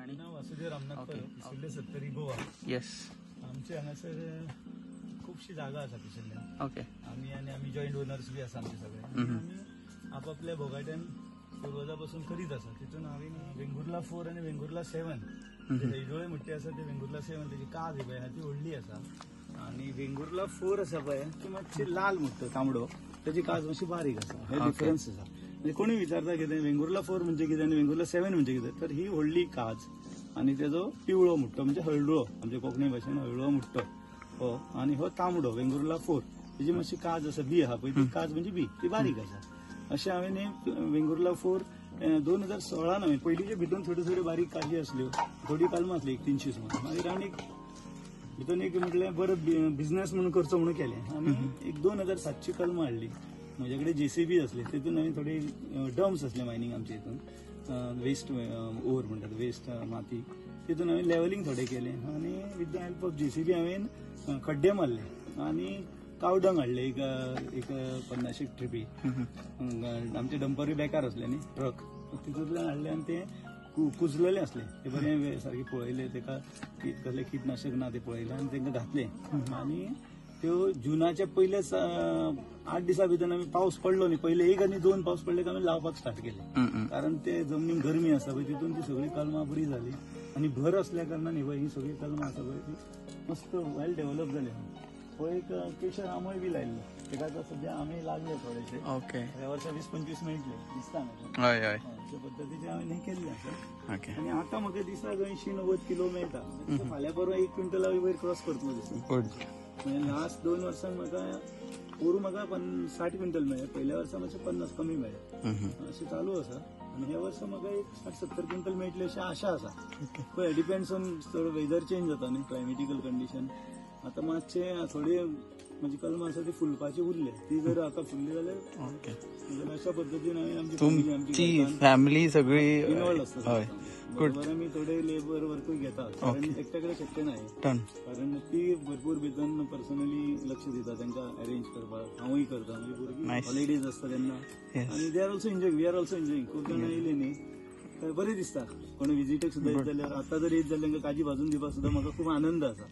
आणि Vasudev Ramnath okay. पिसुल्ले 70 Goa. Yes. आमचे हांगासर खूपशी जागा आसा पिसुल्ल्यान. ओके. आम्ही जॉईंट ओनर्स बी आसा आमचे सगळे. आम्ही आपापल्या भोगाट्यान पूर्वजापासून करीत आसा. तितून हांवें वेंगुर्ला 4 आणि वेंगुर्ला 7 हयडोळे मोठे आसा ते वेंगुर्ला 7 त्याची काज पळय ती व्हडली आसा. आणि वेंगुर्ला 4 आसा पळय ती मातशी लाल म्हणटा तांबडो, त्याची काज मातशी बारीक आसा. हे डिफरन्स आसा. म्हणजे कोणी विचारता कितें वेंगुर्ला 4 म्हणजे कितें आणि वेंगुर्ला 7 म्हणजे कितें, तर ही व्हडली काज आणि तेजो पिवळो मुठ्ठो म्हणजे हळडुळो, आमच्या कोंकणी भाशेन हळडुळो मुठ्ठो हो. आणि हो तांबडो वेंगुर्ला 4 तेजी मातशी काज आसा, बी आहा पळय ती काज म्हणजे बी ती बारीक आसा. अशें हांवें वेंगुर्ला 4 2016 हांवें पयलींचे भितून थोड्यो थोड्यो बारीक काजी आसल्यो, थोडी कालमां आसली 300 सुमार. मागीर हांवें भितून एक म्हटलें बरो बिझनेस म्हणून करचो म्हणून केलें आनी एक 2700 कलमां हाडली. म्हजे कडेन JCB आसले, तितून हांवें थोडे डम्स आसले मायनींग आमचे हितून वेस्ट ओर म्हणटात वेस्ट माती, तितून हांवें लेवलिंग थोडे केलें आनी with the help of JCB हांवें खड्डे मारले आनी कावडंग हाडले एक 50 ट्रिपी. आमचे डंपरूय बेकार आसले न्ही ट्रक, तितूंतल्यान हाडले आनी ते कुजलेले आसले ते बरें सारके पळयले, ताका कसले किटनाशक ना ते पळयले आनी तांकां घातले. आनी त्यो जुनाच्या पयलेच 8 दिसां भितर आमी पावस पडलो न्ही, पयले 1 आनी 2 पावस पडले की आमी लावपाक स्टार्ट केले. कारण ते जमनीन गरमी आसा पळय तितून ती सगळी कलमां बरी जाली आनी भर आसल्या कारणान ही सगळी कलमां आसा पळय ती मस्त वेल डेव्हलप जाली. हो एक केशर आंबोय बी लायल्लो, ताका आतां सद्या आंबे लागले थोडेशे. ओके. ह्या वर्सा 20-25 मेळटले दिसता म्हाका. हय हय. अशे पद्दतीचे हांवें हें केल्लें आसा. ओके. आनी आतां म्हाका दिसाक 80-90 किलो मेळटा. फाल्यां परवा 1 क्विंटला वयर क्रॉस करतलो दिसता. म्हणजे लास्ट 2 वर्सांक म्हाका पोरू म्हाका 60 क्विंटल मेळ्ळे, पयल्या वर्सा मातशे 50 कमी मेळ्ळे. अशें चालू आसा. आनी ह्या वर्सा म्हाका एक 60-70 क्विंटल मेळटले अशी आशा आसा. पळय डिपेंड्स ऑन वेदर चेंज जाता न्ही, क्लायमेटिकल कंडिशन. आता मातशे थोडी म्हणजे कलमां आसा ती फुलपाची उरले, ती जर आता फुलली जाल्यार अशा पद्दतीन हांवें आमची फॅमिली सगळी इन्वॉल्व आसता. बरोबर आमी थोडे लेबर वर्कूय घेता, कारण एकट्या कडेन शक्य नाही, कारण ती भरपूर भितर पर्सनली लक्ष दिता तांकां अरेंज करपाक. हांवूय करता, म्हणजे भुरगीं हॉलिडेज आसता तेन्ना आनी they are also enjoying, we are also enjoying. खूब जाणां येयली न्ही तर बरें दिसता. कोण विजिटेक सुद्दां येत जाल्यार आतां जर येत जाल्यार तांकां काजी भाजून दिवपाक सुद्दां म्हाका खूब आनंद आसा.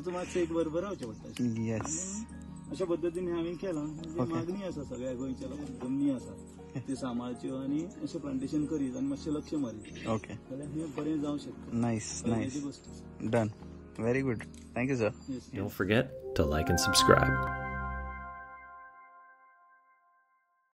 सो मातशें एक बरोबर रावचें पडटा. अशा पद्दतीन हांवें केलां. मागणी आसा सगळ्या गोंयच्या लोकांक, जमनी आसा ते सांबाळच्यो आनी अशें प्लांटेशन करीत आनी मातशें लक्ष मारीत जाल्यार हें बरें जावंक शकता. Nice. Done. Very good. Thank you, sir. Yes. Don't forget to like and subscribe.